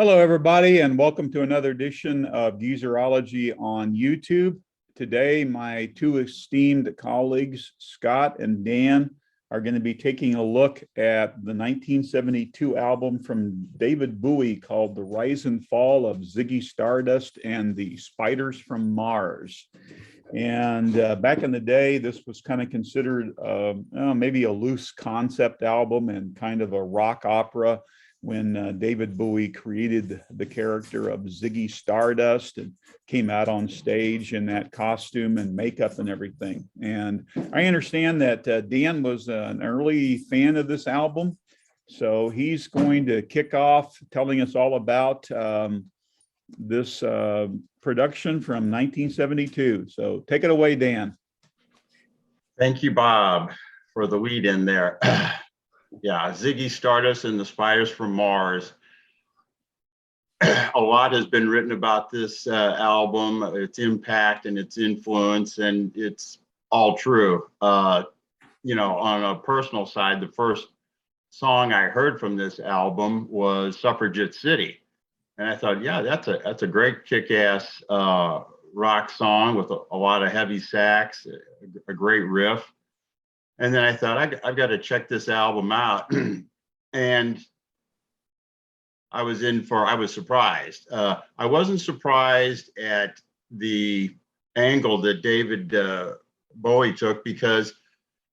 Hello, everybody, and welcome to another edition of Geezerology on YouTube. Today, my two esteemed colleagues, Scott and Dan, are going to be taking a look at the 1972 album from David Bowie called The Rise and Fall of Ziggy Stardust and the Spiders from Mars. And back in the day, this was kind of considered maybe a loose concept album and kind of a rock opera when David Bowie created the character of Ziggy Stardust and came out on stage in that costume and makeup and everything. And I understand that Dan was an early fan of this album. So he's going to kick off telling us all about this production from 1972. So take it away, Dan. Thank you, Bob, for the lead in there. Yeah, Ziggy Stardust and the Spiders from Mars. A lot has been written about this album, its impact and its influence, and it's all true. On a personal side, the first song I heard from this album was Suffragette City. And I thought, yeah, that's a great kick-ass rock song with a lot of heavy sax, a great riff. And then I thought, I've got to check this album out. And I was surprised. I wasn't surprised at the angle that David Bowie took, because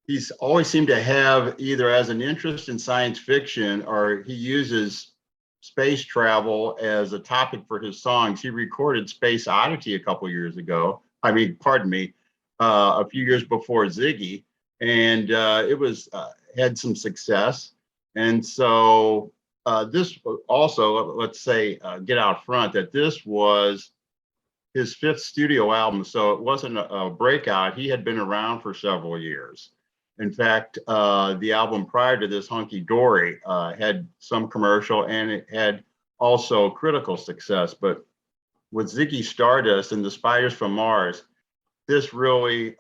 he's always seemed to have either as an interest in science fiction, or he uses space travel as a topic for his songs. He recorded Space Oddity a few years before Ziggy. And it was had some success. And so this also, let's say, get out front that this was his fifth studio album. So it wasn't a breakout. He had been around for several years. In fact, the album prior to this, Hunky Dory, had some commercial and it had also critical success. But with Ziggy Stardust and the Spiders from Mars, this really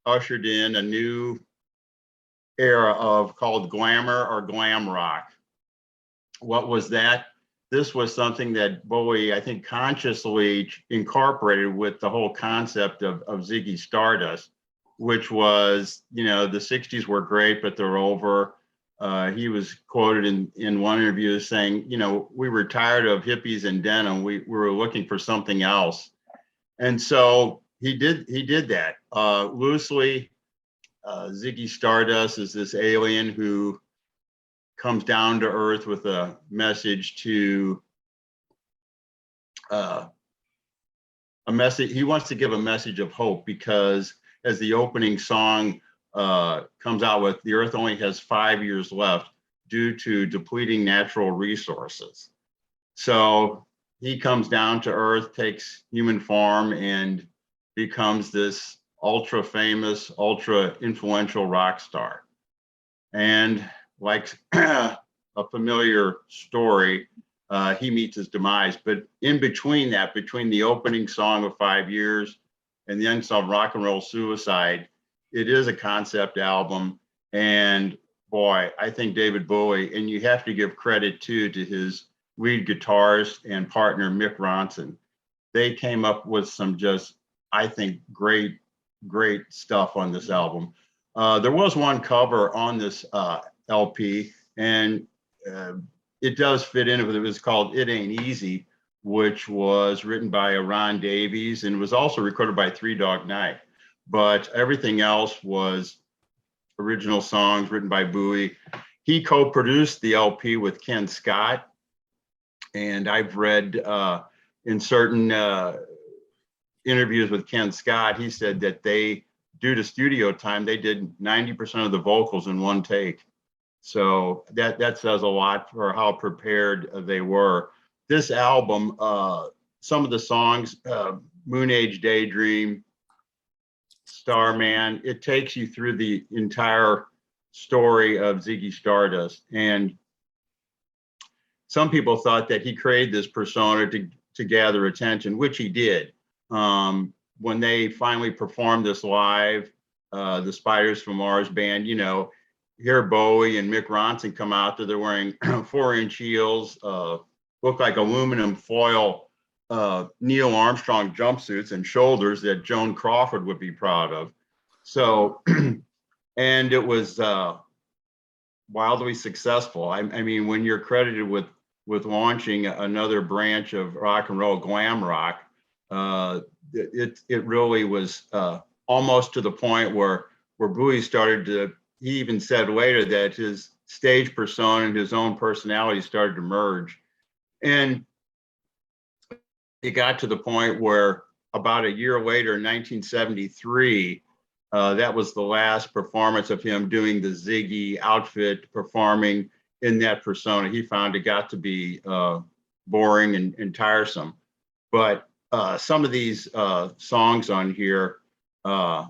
ushered in a new era called glamour or glam rock. What was that? This was something that Bowie, I think, consciously incorporated with the whole concept of Ziggy Stardust, which was, the 60s were great, but they're over. He was quoted in one interview as saying, we were tired of hippies and denim. We were looking for something else. And so he did that loosely. Ziggy Stardust is this alien who comes down to Earth with a message to he wants to give a message of hope, because as the opening song comes out with, the Earth only has 5 years left due to depleting natural resources. So he comes down to Earth, takes human form, and becomes this ultra famous, ultra influential rock star. And like a familiar story, he meets his demise. But in between that, between the opening song of 5 years and the end song Rock and Roll Suicide, it is a concept album. And boy, I think David Bowie, and you have to give credit too to his lead guitarist and partner, Mick Ronson. They came up with some just, I think, great stuff on this album. There was one cover on this LP, and it does fit in. It was called It Ain't Easy, which was written by Ron Davies and was also recorded by Three Dog Night. But everything else was original songs written by Bowie. He co-produced the LP with Ken Scott. And I've read in certain interviews with Ken Scott, he said that due to studio time, they did 90% of the vocals in one take. So that says a lot for how prepared they were. This album, some of the songs, Moon Age Daydream, Starman, it takes you through the entire story of Ziggy Stardust. And some people thought that he created this persona to gather attention, which he did. When they finally performed this live, the Spiders from Mars band, hear Bowie and Mick Ronson come out there, they're wearing 4-inch heels, looked like aluminum foil Neil Armstrong jumpsuits and shoulders that Joan Crawford would be proud of. So, and it was wildly successful. I mean, when you're credited with launching another branch of rock and roll, glam rock, it really was almost to the point where Bowie started to. He even said later that his stage persona and his own personality started to merge, and it got to the point where about a year later, in 1973, that was the last performance of him doing the Ziggy outfit, performing in that persona. He found it got to be boring and tiresome. But some of these songs on here I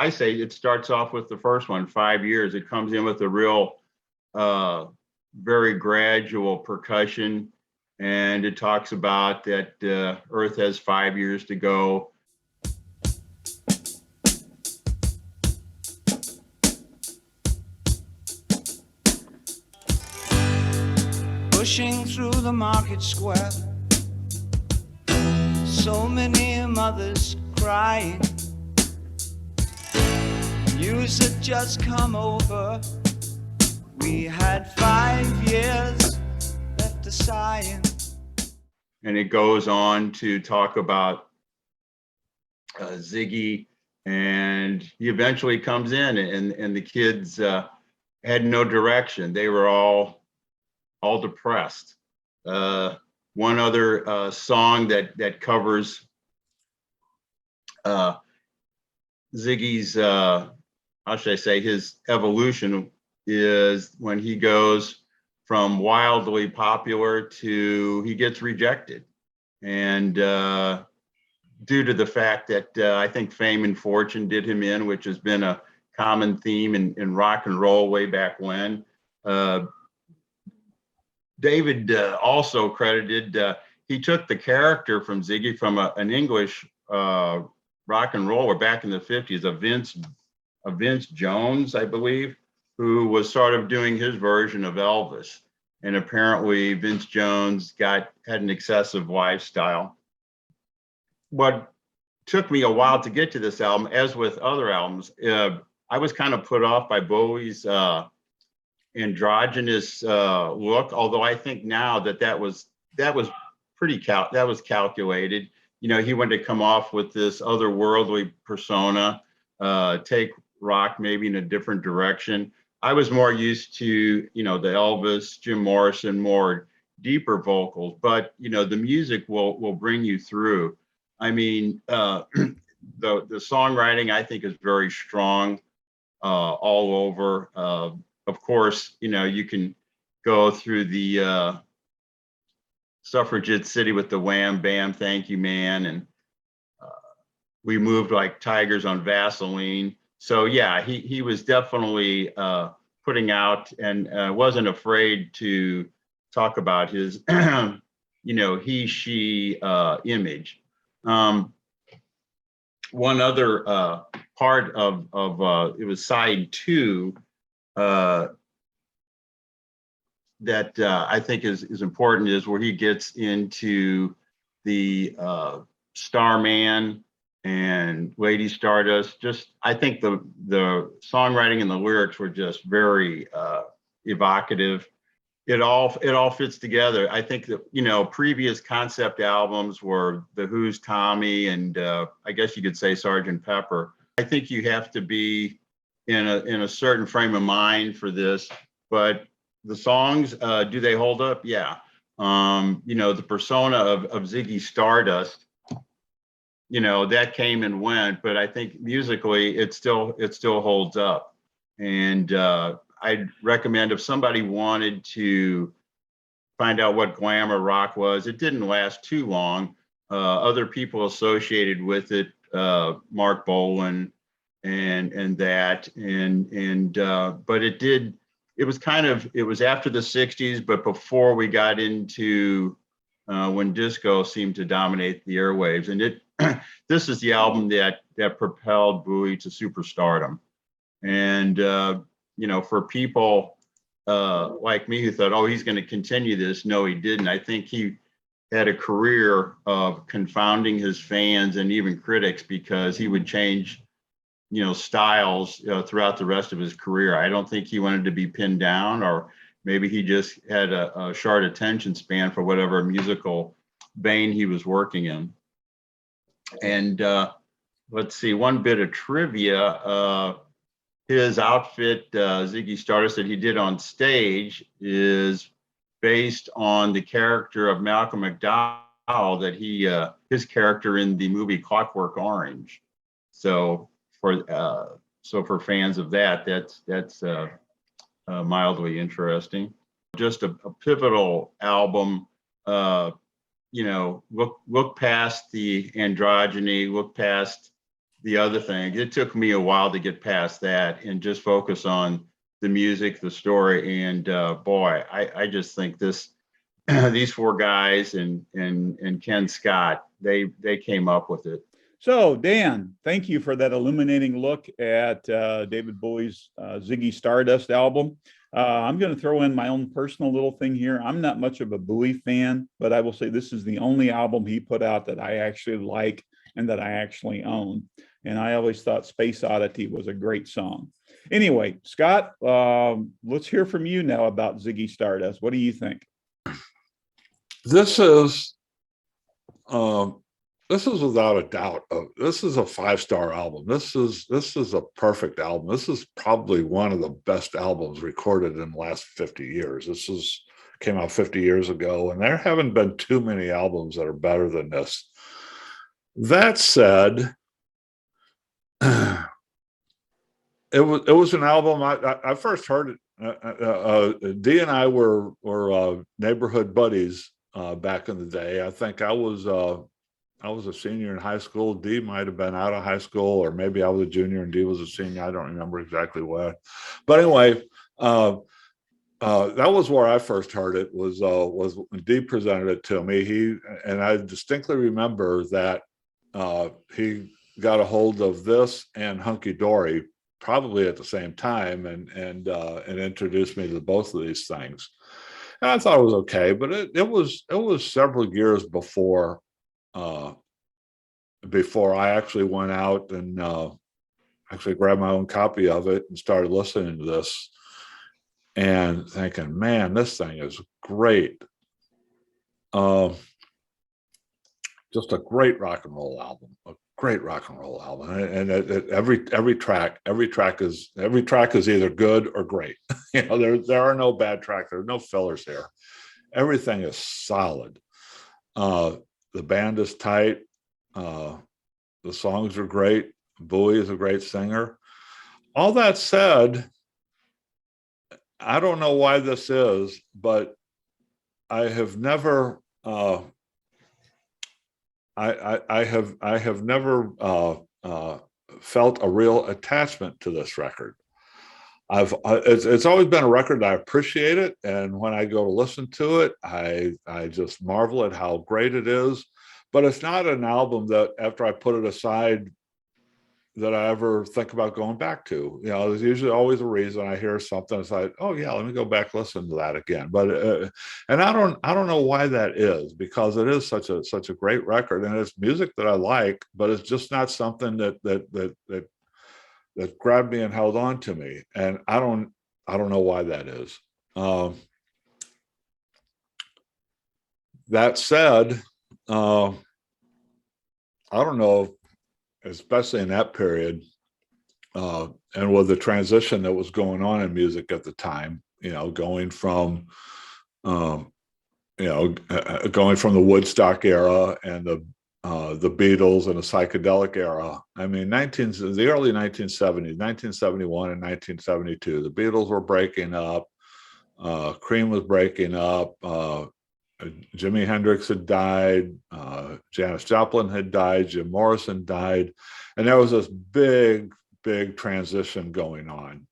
say it starts off with the first one, 5 years. It comes in with a real, very gradual percussion. And it talks about that Earth has 5 years to go. Pushing through the market square, so many mothers crying. News had just come over. We had 5 years left to sighing. And it goes on to talk about Ziggy, and he eventually comes in, and the kids had no direction. They were all depressed. One other song that covers Ziggy's, how should I say, his evolution is when he goes from wildly popular to he gets rejected. And due to the fact that I think fame and fortune did him in, which has been a common theme in rock and roll way back when. David also credited, he took the character from Ziggy from an English rock and roller back in the 50s, a Vince Jones, I believe, who was sort of doing his version of Elvis. And apparently Vince Jones had an excessive lifestyle. What took me a while to get to this album, as with other albums, I was kind of put off by Bowie's androgynous look, although I think now that was pretty calculated. You know, he wanted to come off with this otherworldly persona, take rock maybe in a different direction. I was more used to, you know, the Elvis, Jim Morrison, more deeper vocals, but you know, the music will bring you through. I mean, the songwriting I think is very strong all over. Of course, you know, you can go through the Suffragette City with the Wham Bam Thank You Man, and we moved like tigers on Vaseline. So yeah, he was definitely putting out and wasn't afraid to talk about his, you know, he, she image. One other part of it was side 2 that I think is important is where he gets into the Starman and Lady Stardust. Just, I think the songwriting and the lyrics were just very evocative. It all fits together. I think that, you know, previous concept albums were The Who's Tommy and I guess you could say Sgt. Pepper. I think you have to be in a certain frame of mind for this, but the songs, do they hold up? Yeah. You know, the persona of Ziggy Stardust, you know, that came and went, but I think musically it still holds up. And I'd recommend if somebody wanted to find out what glamour rock was, it didn't last too long. Other people associated with it, Mark Bolan and that, but it was after the 60s, but before we got into when disco seemed to dominate the airwaves. And this is the album that propelled Bowie to superstardom. And you know, for people like me who thought, oh, he's going to continue this. No, he didn't. I think he had a career of confounding his fans and even critics because he would change, styles throughout the rest of his career. I don't think he wanted to be pinned down, or maybe he just had a short attention span for whatever musical vein he was working in. And let's see, one bit of trivia. His outfit, Ziggy Stardust, that he did on stage is based on the character of Malcolm McDowell that his character in the movie Clockwork Orange. So for fans of that, that's mildly interesting. Just a pivotal album. Look past the androgyny, look past the other things. It took me a while to get past that and just focus on the music, the story, and boy, I just think these four guys and Ken Scott, they came up with it. So, Dan, thank you for that illuminating look at David Bowie's Ziggy Stardust album. I'm going to throw in my own personal little thing here. I'm not much of a Bowie fan, but I will say this is the only album he put out that I actually like and that I actually own. And I always thought Space Oddity was a great song. Anyway, Scott, let's hear from you now about Ziggy Stardust. What do you think? This is without a doubt. This is a 5-star album. This is a perfect album. This is probably one of the best albums recorded in the last 50 years. Came out 50 years ago, and there haven't been too many albums that are better than this. That said, it was an album I first heard it. Dee and I were neighborhood buddies back in the day. I think I was a senior in high school. Dee might have been out of high school, or maybe I was a junior and Dee was a senior. I don't remember exactly what. But anyway, that was where I first heard it. Was when Dee presented it to me. And I distinctly remember that he got a hold of this and Hunky Dory probably at the same time, and introduced me to both of these things. And I thought it was okay, but it was several years before I actually went out and actually grabbed my own copy of it and started listening to this and thinking, man, this thing is great. Just a great rock and roll album, and every track is either good or great. There are no bad tracks. There's no fillers here. Everything is solid. The band is tight. The songs are great. Bowie is a great singer. All that said, I don't know why this is, but I have never I have never felt a real attachment to this record. It's always been a record that I appreciate it, and when I go to listen to it, I just marvel at how great it is. But it's not an album that after I put it aside that I ever think about going back to. There's usually always a reason. I hear something, it's like, oh yeah, let me go back listen to that again. But and I don't know why that is, because it is such a great record, and it's music that I like, but it's just not something that grabbed me and held on to me, and I don't know why that is. That said, I don't know, especially in that period, and with the transition that was going on in music at the time, going from going from the Woodstock era and the Beatles and the psychedelic era. I mean, the early 1970s, 1971 and 1972, the Beatles were breaking up, Cream was breaking up, Jimi Hendrix had died, Janis Joplin had died, Jim Morrison died, and there was this big transition going on.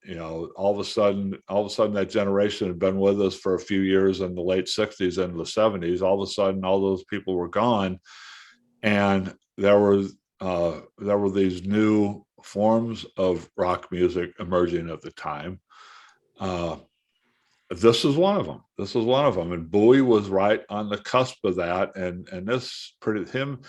All of a sudden that generation had been with us for a few years in the late 60s into the 70s. All of a sudden, all those people were gone, and there were these new forms of rock music emerging at the time. This is one of them. This is one of them. And Bowie was right on the cusp of that. And this pretty him,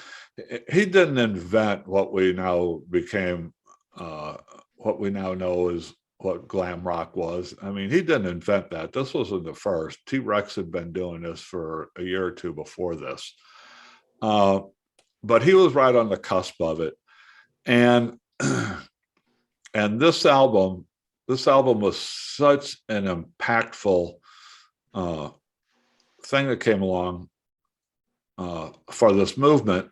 he didn't invent what we now became, what we now know is what glam rock was. I mean, he didn't invent that. This wasn't the first. T-Rex had been doing this for a year or two before this. But he was right on the cusp of it. And and this album was such an impactful thing that came along for this movement.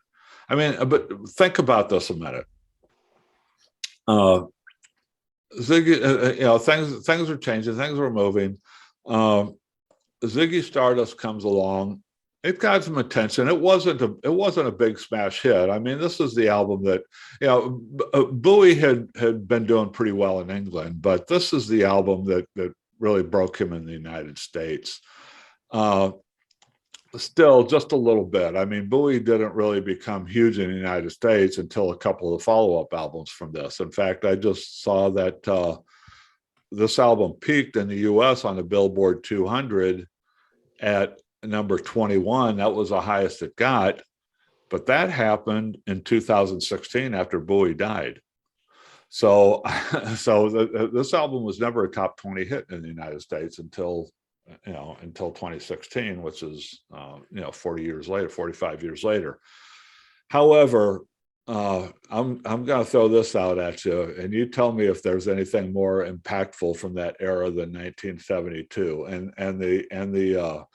I mean, but think about this a minute. Ziggy, you know, things are changing, things are moving. Ziggy Stardust comes along. It got some attention. It wasn't a big smash hit. I mean, this is the album that, you know, Bowie had been doing pretty well in England, but this is the album that really broke him in the United States. Still just a little bit. I mean, Bowie didn't really become huge in the United States until a couple of follow-up albums from this. In fact, I just saw that this album peaked in the US on the Billboard 200 at number 21. That was the highest it got, but that happened in 2016 after Bowie died. So this album was never a top 20 hit in the United States until 2016, which is 40 years later, 45 years later. However, I'm going to throw this out at you, and you tell me if there's anything more impactful from that era than 1972, and the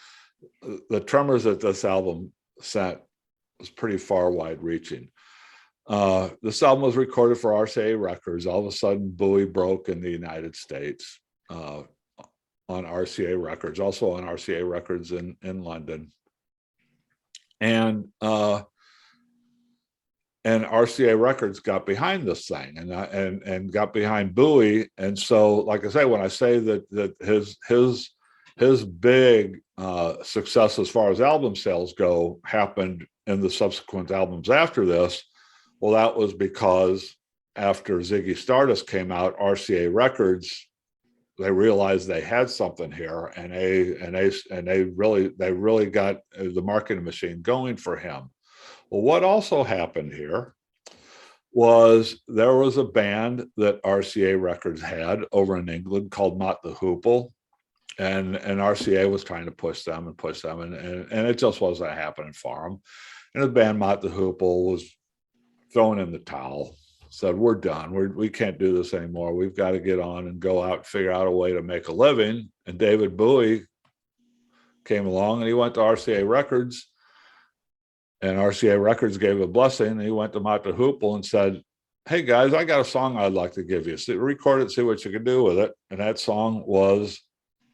tremors that this album sent was pretty far wide reaching. This album was recorded for RCA Records. All of a sudden, Bowie broke in the United States on RCA Records, also on RCA Records in London. And RCA Records got behind this thing and got behind Bowie. And so, like I say, when I say that his big success as far as album sales go happened in the subsequent albums after this, well, that was because after Ziggy Stardust came out, RCA Records, they realized they had something here, and they really got the marketing machine going for him. Well, what also happened here was there was a band that RCA Records had over in England called Mott the Hoople, and RCA was trying to push them, and it just wasn't happening for them. And the band Mott the Hoople was throwing in the towel, said, "We're done. We can't do this anymore. We've got to get on and go out and figure out a way to make a living." And David Bowie came along, and he went to RCA Records, and RCA Records gave a blessing, and he went to Mott the Hoople and said, "Hey guys, I got a song I'd like to give you. So record it, see what you can do with it." And that song was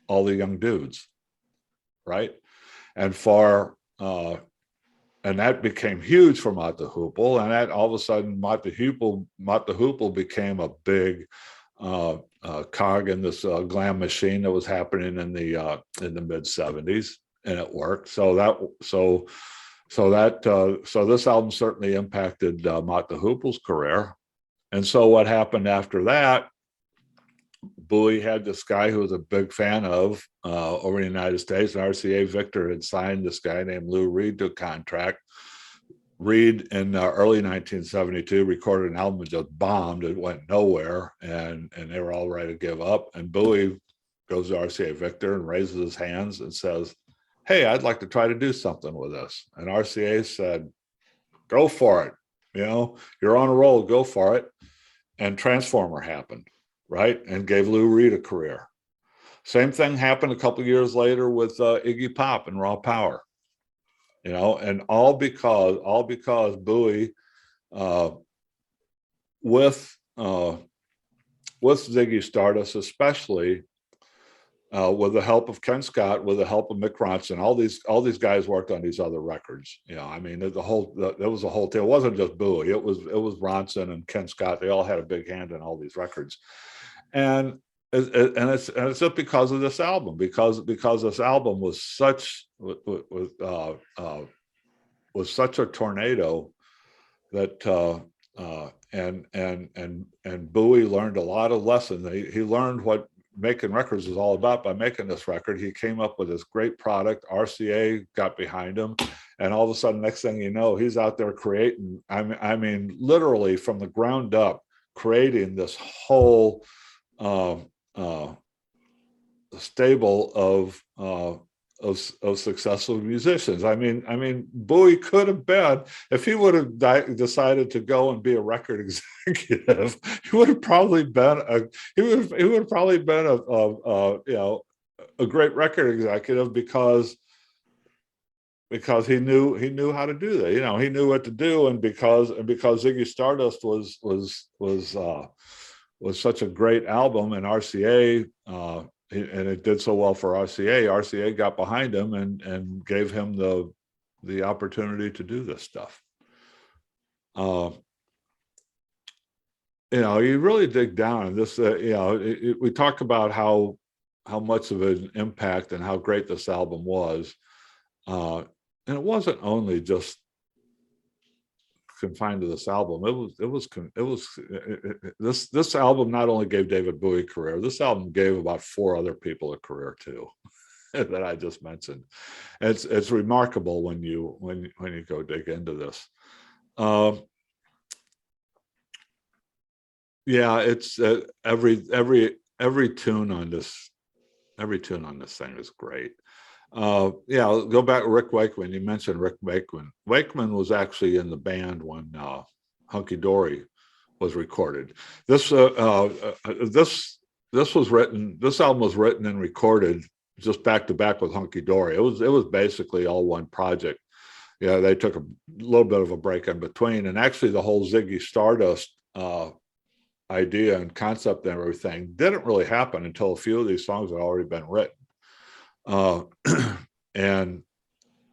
All the Young Dudes, right? And and that became huge for Mott the Hoople, and that all of a sudden Mott the Hoople became a big cog in this glam machine that was happening in the mid '70s, and it worked. So this album certainly impacted Mott the Hoople's career. And so what happened after that? Bowie had this guy who was a big fan of over in the United States, and RCA Victor had signed this guy named Lou Reed to a contract. Reed in early 1972 recorded an album that just bombed. It went nowhere, and they were all ready to give up. And Bowie goes to RCA Victor and raises his hands and says, "Hey, I'd like to try to do something with this." And RCA said, "Go for it. You know, you're on a roll, go for it." And Transformer happened, right? And gave Lou Reed a career. Same thing happened a couple of years later with Iggy Pop and Raw Power, you know, and all because Bowie, with Ziggy Stardust, especially with the help of Ken Scott, with the help of Mick Ronson, all these guys worked on these other records. You know, I mean, there was a whole team. It wasn't just Bowie. It was Ronson and Ken Scott. They all had a big hand in all these records, and it's just because of this album, because this album was such a tornado that and Bowie learned a lot of lessons. He learned what making records is all about. By making this record, he came up with this great product. RCA got behind him, and all of a sudden, next thing you know, he's out there creating. I mean, literally from the ground up, creating this whole stable of successful musicians. I mean, Bowie could have been, if he would have decided to go and be a record executive, he would have probably been a great record executive because he knew how to do that. You know, he knew what to do, and because Ziggy Stardust was such a great album, and RCA. And it did so well for RCA. RCA got behind him and gave him the opportunity to do this stuff. You know, you really dig down in this. You know, we talk about how much of an impact and how great this album was, and it wasn't only just confined to this album. This album not only gave David Bowie a career, this album gave about 4 other people a career too, that I just mentioned. It's remarkable when you go dig into this. Yeah, it's every tune on this thing is great. Yeah, I'll go back to Rick Wakeman. You mentioned Rick Wakeman. Wakeman was actually in the band when Hunky Dory was recorded. This album was written and recorded just back to back with Hunky Dory. It was basically all one project. Yeah, they took a little bit of a break in between, and actually the whole Ziggy Stardust idea and concept and everything didn't really happen until a few of these songs had already been written. And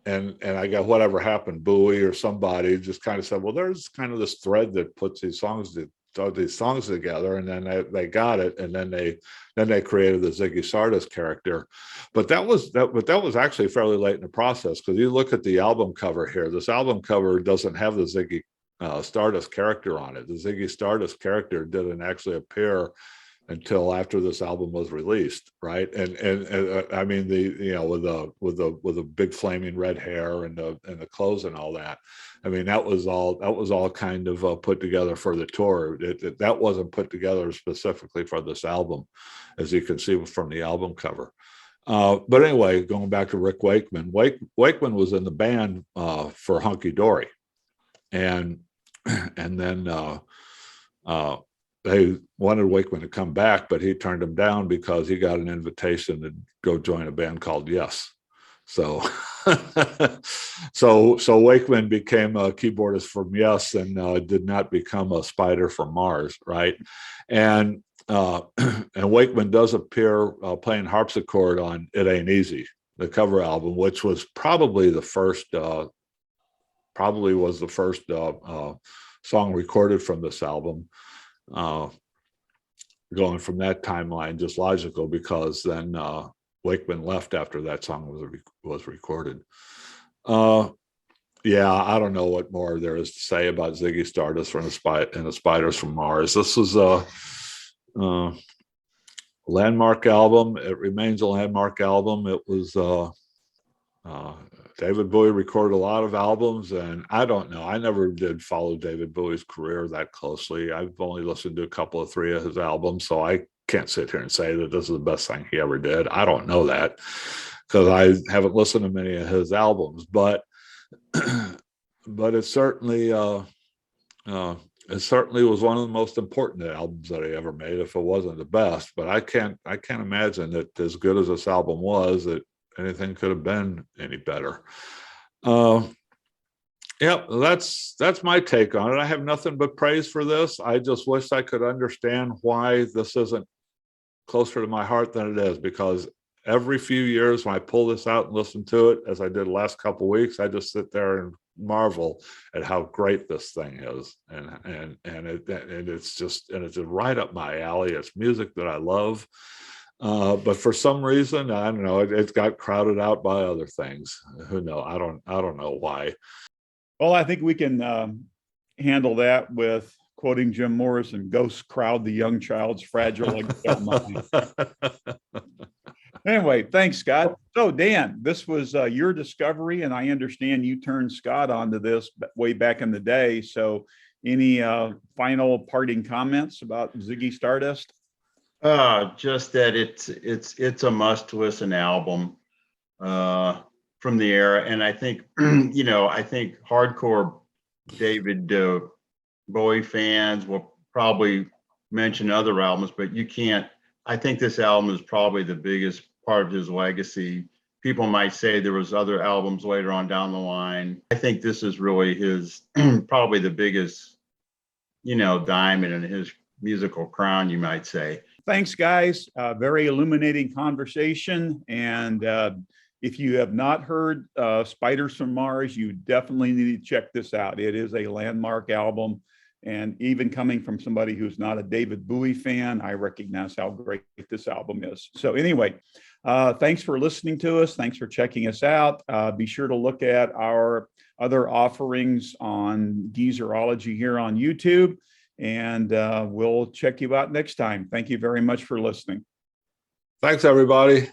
I got whatever happened, Bowie or somebody just kind of said, well, there's kind of this thread that puts these songs together, and then they got it, and then they created the Ziggy Stardust character. But that was actually fairly late in the process, because you look at the album cover here. This album cover doesn't have the Ziggy Stardust character on it. The Ziggy Stardust character didn't actually appear until after this album was released, right? And I mean, with the big flaming red hair and the clothes and all that. I mean, that was all kind of put together for the tour. That wasn't put together specifically for this album, as you can see from the album cover. But anyway, going back to Rick Wakeman. Wakeman was in the band for Hunky Dory, and then they wanted Wakeman to come back, but he turned him down because he got an invitation to go join a band called Yes. So Wakeman became a keyboardist from Yes, and did not become a Spider from Mars, right? And Wakeman does appear playing harpsichord on "It Ain't Easy," the cover album, which was probably the first song recorded from this album. Going from that timeline, just logical, because then Wakeman left after that song was recorded. Yeah, I don't know what more there is to say about Ziggy Stardust and the Spiders from Mars. This was a landmark album. It remains a landmark album. It was David Bowie recorded a lot of albums, and I don't know. I never did follow David Bowie's career that closely. I've only listened to 3 of his albums, so I can't sit here and say that this is the best thing he ever did. I don't know that, because I haven't listened to many of his albums, but it certainly was one of the most important albums that he ever made, if it wasn't the best. But I can't imagine that, as good as this album was, that anything could have been any better. Yep, that's my take on it. I have nothing but praise for this. I just wish I could understand why this isn't closer to my heart than it is, because every few years when I pull this out and listen to it, as I did the last couple of weeks, I just sit there and marvel at how great this thing is, and it's just right up my alley. It's music that I love. But for some reason, I don't know, it got crowded out by other things. Who knows? I don't know why. Well, I think we can handle that with quoting Jim Morrison, ghosts crowd the young child's fragile eggshell mind. Anyway, thanks, Scott. So, Dan, this was your discovery, and I understand you turned Scott onto this way back in the day. So, any final parting comments about Ziggy Stardust? Just that it's a must-listen album from the era, and I think I think hardcore David Bowie fans will probably mention other albums, but you can't. I think this album is probably the biggest part of his legacy. People might say there was other albums later on down the line. I think this is really his probably the biggest, diamond in his musical crown, you might say. Thanks, guys. Very illuminating conversation. And if you have not heard Spiders from Mars, you definitely need to check this out. It is a landmark album. And even coming from somebody who's not a David Bowie fan, I recognize how great this album is. So anyway, thanks for listening to us. Thanks for checking us out. Be sure to look at our other offerings on Geezerology here on YouTube. And we'll check you out next time. Thank you very much for listening. Thanks, everybody.